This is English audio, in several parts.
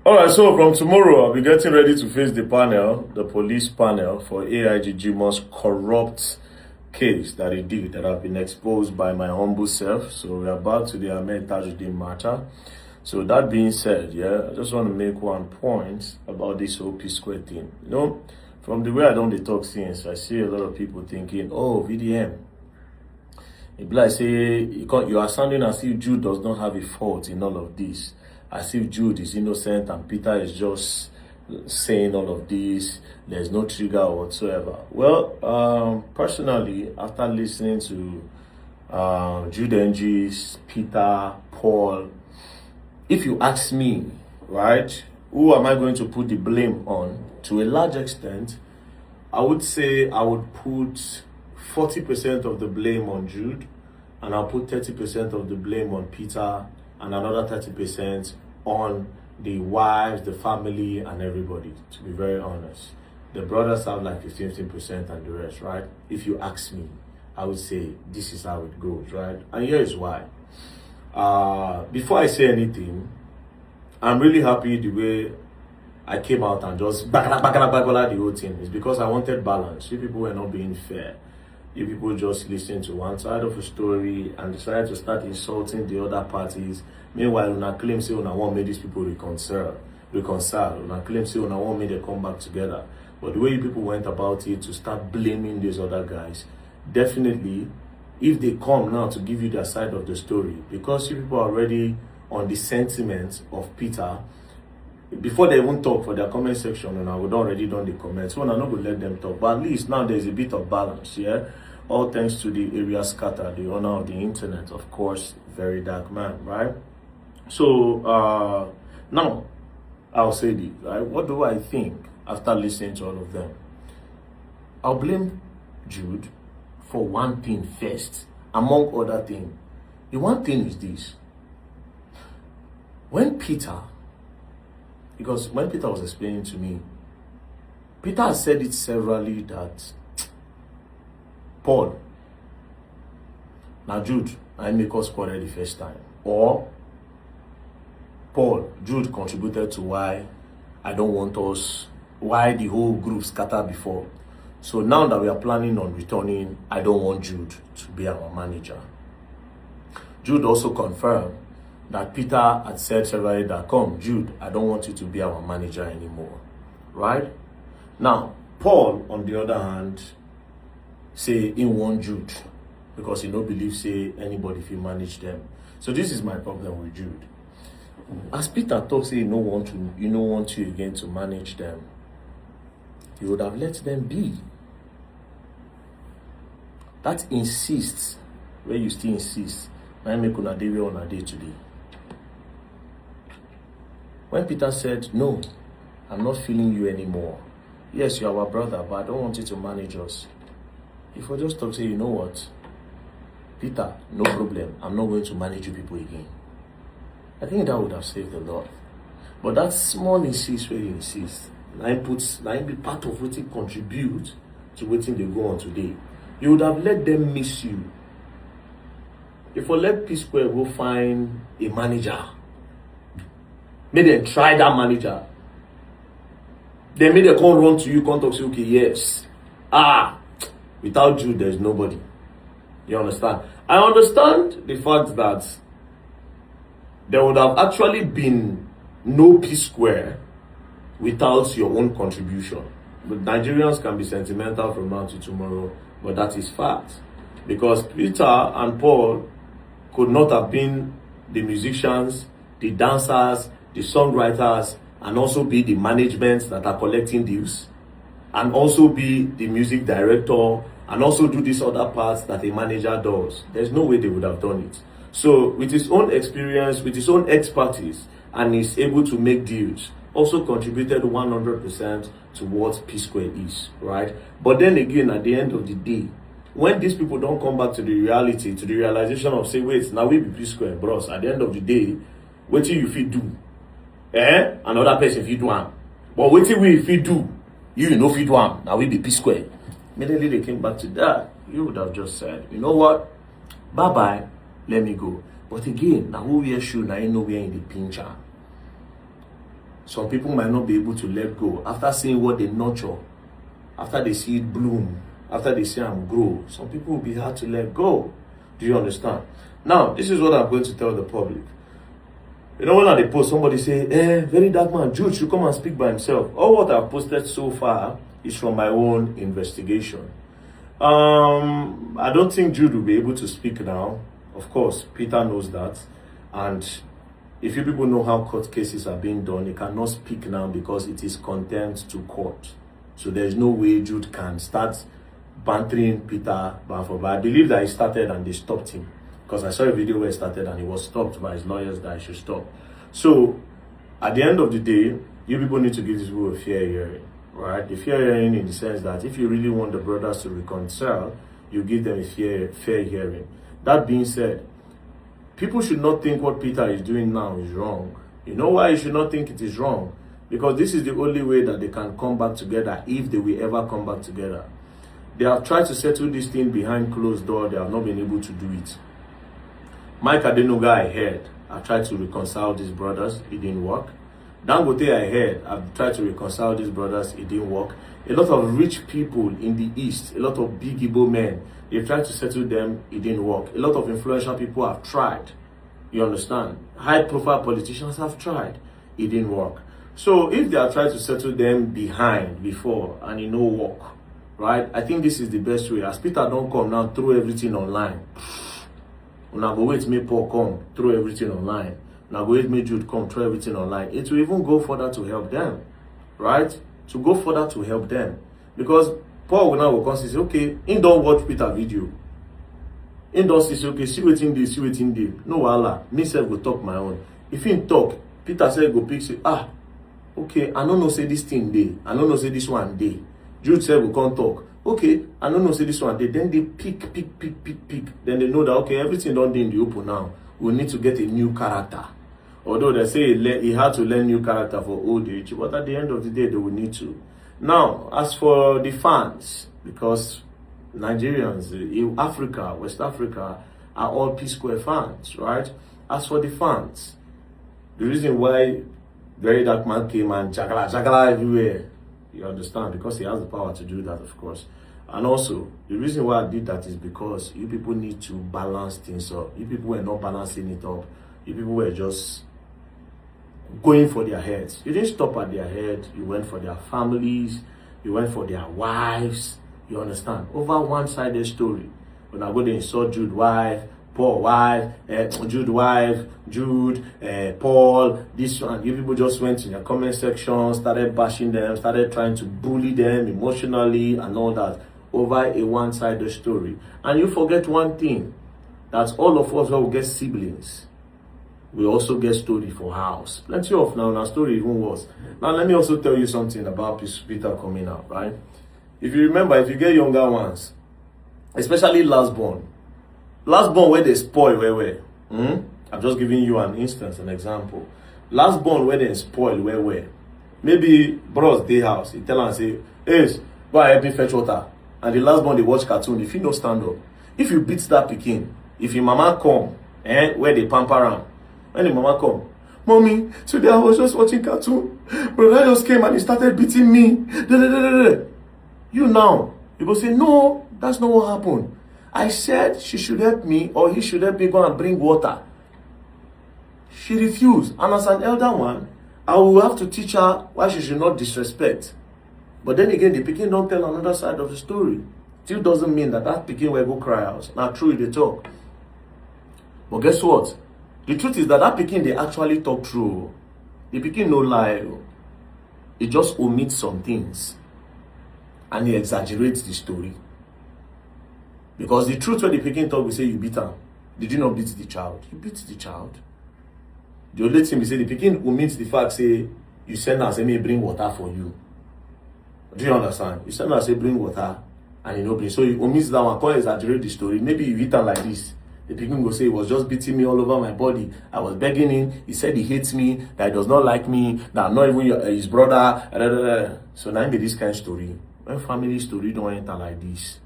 All right, so from tomorrow, I'll be getting ready to face the panel, the police panel, for AIG Jimoh's corrupt case that he did, that have been exposed by my humble self. So we are back to the Ahmed Tajuddin matter. So that being said, I just want to make one point about this whole PSquare thing. From the way I don't talk since, I see a lot of people thinking, oh, VDM. It be like say you are sounding as if Jude does not have a fault in all of this. As if Jude is innocent and Peter is just saying all of this. There's no trigger whatsoever. Well, personally, after listening to Jude Engee's, Peter, Paul, if you ask me, right, who am I going to put the blame on? To a large extent, I would say I would put 40% of the blame on Jude, and I'll put 30% of the blame on Peter, and another 30% on the wives, the family, and everybody, to be very honest. The brothers have like 15% and the rest, right? If you ask me, I would say this is how it goes, right? And here is why. Before I say anything, I'm really happy the way I came out and just bagala the whole thing. It's because I wanted balance. You people were not being fair. You people just listen to one side of a story and decided to start insulting the other parties. Meanwhile, una claim say una want make these people reconcile. Una claim say una want make them come back together. But the way you people went about it to start blaming these other guys, definitely, if they come now to give you their side of the story, because you people are already on the sentiment of Peter, before they even talk for their comment section, and I would already done the comments, so I'm not going to let them talk. But at least now there's a bit of balance, all thanks to the area scatter, the owner of the internet, of course, VeryDarkMan, right? So now I'll say this, right? What do I think after listening to all of them? I'll blame Jude for one thing first, among other things. The one thing is this: when Peter was explaining to me, Peter has said it severally that Paul, now Jude, I make us quarrel the first time. Or Paul, Jude contributed to why the whole group scattered before. So now that we are planning on returning, I don't want Jude to be our manager. Jude also confirmed that Peter had said severally that, come, Jude, I don't want you to be our manager anymore. Right? Now, Paul, on the other hand, say he want Jude because he don't believe say anybody will manage them. So this is my problem with Jude. As Peter talks, say he don't want you again to manage them, he would have let them be. That insists, where you still insist, I make una day where una day today. When Peter said, no, I'm not feeling you anymore. Yes, you are our brother, but I don't want you to manage us. If I just talk, say, you know what? Peter, no problem. I'm not going to manage you people again. I think that would have saved a lot. But that small insist where you insist, now be part of what it contribute to what they go on today. You would have let them miss you. If I let PSquare go find a manager, maybe they try that manager. Then maybe they come run to you, come talk, say, okay, yes. Without you, there's nobody. You understand? I understand the fact that there would have actually been no PSquare without your own contribution. But Nigerians can be sentimental from now to tomorrow, but that is fact. Because Peter and Paul could not have been the musicians, the dancers, the songwriters, and also be the management that are collecting dues, and also be the music director, and also do these other parts that a manager does. There's no way they would have done it. So with his own experience, with his own expertise, and he's able to make deals, also contributed 100% to what PSquare is, right? But then again, at the end of the day, when these people don't come back to the reality, to the realization of, say, wait, now we be PSquare, bros, at the end of the day, what do you fit do? Another person fit do am. But what do we fit do? You know fit do am. Now we be PSquare. Immediately they came back to that. You would have just said, you know what? Bye-bye. Let me go. But again, now who wear shoe, now you know where in the pincher. some people might not be able to let go. After seeing what they nurture, after they see it bloom, after they see them grow, some people will be hard to let go. Do you understand? Now, this is what I'm going to tell the public. You know, when I post, somebody say, VeryDarkMan, Jude should come and speak by himself. All what I've posted so far is from my own investigation. I don't think Jude will be able to speak now. Of course, Peter knows that. And if you people know how court cases are being done, he cannot speak now because it is contempt to court. So there's no way Jude can start bantering Peter Banford. But I believe that he started and they stopped him. Because I saw a video where he started and he was stopped by his lawyers that he should stop. So at the end of the day, you people need to give this people a fair hearing. Right? The fair hearing in the sense that if you really want the brothers to reconcile, you give them a fair hearing. That being said, people should not think what Peter is doing now is wrong. You know why you should not think it is wrong? Because this is the only way that they can come back together, if they will ever come back together. They have tried to settle this thing behind closed doors. They have not been able to do it. Mike Adenuga, I heard, I tried to reconcile these brothers. It didn't work. Dangote, I heard, I've tried to reconcile these brothers. It didn't work. A lot of rich people in the East, a lot of big Igbo men, they've tried to settle them. It didn't work. A lot of influential people have tried. You understand? High-profile politicians have tried. It didn't work. So if they are trying to settle them before, and it no work, right? I think this is the best way. As Peter don't come now, throw everything online. Una go wait me Paul come, throw everything online. Now go wait me Jude come, throw everything online. It will even go further to help them, right? To go further to help them. Because Paul will now go come say, okay, he don't watch Peter video. He don't say, okay, see what in this, see what in there. No wahala, me self go talk my own. If he talk, Peter said go pick, say, okay, I don't know say this thing day. I don't know say this one day. Jude said we can't talk. Okay, I don't know say this one day. Then they pick. Then they know that, okay, everything done in the open now. We need to get a new character. Although they say he had to learn new character for old age, but at the end of the day, they will need to. Now, as for the fans, because Nigerians in Africa, West Africa, are all PSquare fans, right? As for the fans, the reason why VeryDarkMan came and chakala everywhere, you understand, because he has the power to do that, of course. And also, the reason why I did that is because you people need to balance things up. You people were not balancing it up. You people were just going for their heads. You didn't stop at their head. You went for their families. You went for their wives. You understand? Over one-sided story. When I go to insult Jude wife, Paul wife, Jude wife, Jude, Paul, this one. You people just went in your comment section, started bashing them, started trying to bully them emotionally and all that over a one-sided story. And you forget one thing, that all of us will get siblings. We also get story for house. Plenty of now, our story even worse. Now let me also tell you something about Peter coming out, right? If you remember, if you get younger ones, especially last born where they spoil where. I'm just giving you an instance, an example. Last born where they spoil where. Maybe bros day house, he tell and say, hey, go and help me fetch water. And the last born they watch cartoon, if you don't stand up, if you beat that pikin, if your mama come, where they pamper am, when the mama come, mommy, today I was just watching cartoon. Brother just came and he started beating me. You now, you go say, no, that's not what happened. I said she should help me or he should help me go and bring water. She refused. And as an elder one, I will have to teach her why she should not disrespect. But then again, the pikin don't tell another side of the story. Still doesn't mean that pikin will go cry out. Now, true, they talk. But guess what? The truth is that pikin, they actually talk true. The pikin no lie. He just omits some things. And he exaggerates the story. Because the truth when the pikin talk, we say you beat her. Did you not beat the child? You beat the child. The only thing we say, the pikin omits the fact, say, you send her, say, me bring water for you. Do you understand? You send her, say, bring water, and you know, bring. So you omit that one, can't exaggerate the story. Maybe you beat her like this. The pikin go say, he was just beating me all over my body. I was begging him. He said he hates me, that he does not like me, that I'm not even his brother. So now be this kind of story. When family story don't enter like this,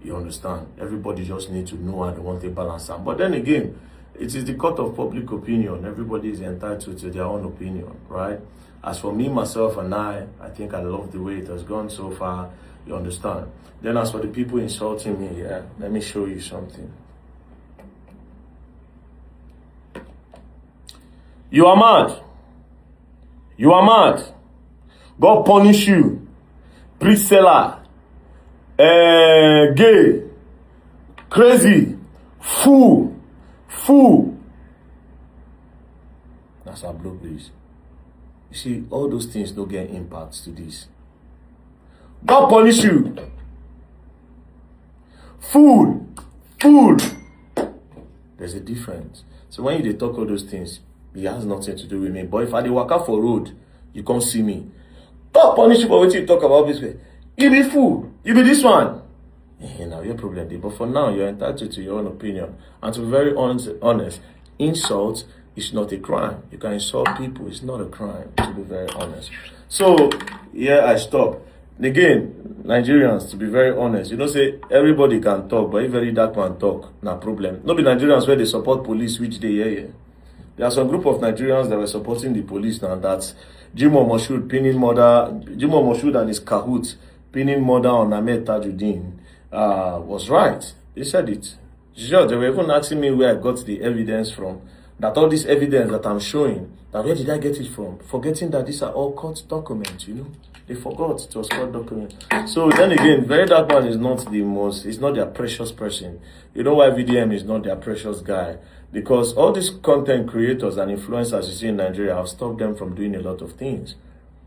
you understand? Everybody just need to know how they want to balance them. But then again, it is the court of public opinion. Everybody is entitled to their own opinion, right? As for me, myself, and I think I love the way it has gone so far. You understand? Then as for the people insulting me, yeah, let me show you something. You are mad. You are mad. God punish you. Pre-seller. Gay. Crazy. Fool. That's our blow, please. You see, all those things don't get impacts to this. God punish you. Fool. There's a difference. So when you talk all those things, it has nothing to do with me. But if I dey waka for road, you come see me. God punish you for what you talk about this way. You be fool. You be this one. Now your problem there. But for now, you're entitled to your own opinion. And to be very honest, insult is not a crime. You can insult people. It's not a crime, to be very honest. So, yeah, I stop. Again, Nigerians, to be very honest, you know, say everybody can talk, but if VeryDarkMan talk, no problem. No be Nigerians where they support police, which they hear. There are some group of Nigerians that were supporting the police now. That's Jimoh Moshood pinning murder. Jimoh Moshood and his cahoots pinning murder on Ahmed Tajuddin was right. They said it. Sure, they were even asking me where I got the evidence from. That all this evidence that I'm showing, that where did I get it from? Forgetting that these are all court documents, you know. They forgot it was court documents. So then again, VeryDarkMan is not it's not their precious person. You know why VDM is not their precious guy? Because all these content creators and influencers you see in Nigeria have stopped them from doing a lot of things.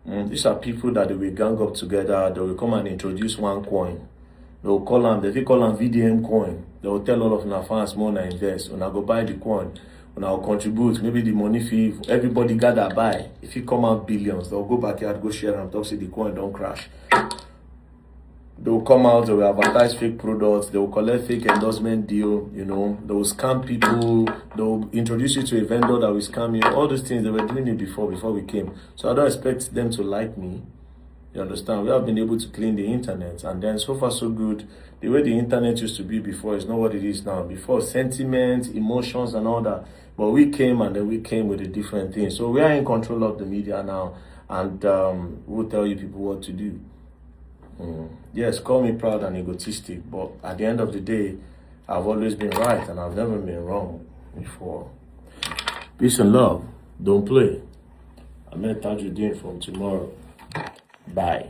These are people that they will gang up together, they will come and introduce one coin. They will call them VDM coin. They will tell all of their fans more than invest. When I go buy the coin, when I will contribute, maybe the money fee, everybody gather buy. If it come out billions, they'll go back here and go share and talk, say the coin don't crash. They will come out, they will advertise fake products, they will collect fake endorsement deal, you know, they will scam people, they will introduce you to a vendor that will scam you. All those things, they were doing it before we came. So I don't expect them to like me. You understand? We have been able to clean the internet, and then so far so good. The way the internet used to be before is not what it is now. Before, sentiment, emotions, and all that. But we came, and then we came with a different thing. So we are in control of the media now, and we'll tell you people what to do. Yes, call me proud and egotistic, but at the end of the day, I've always been right, and I've never been wrong before. Peace and love. Don't play. Ahmed Tajuddin from tomorrow. Bye.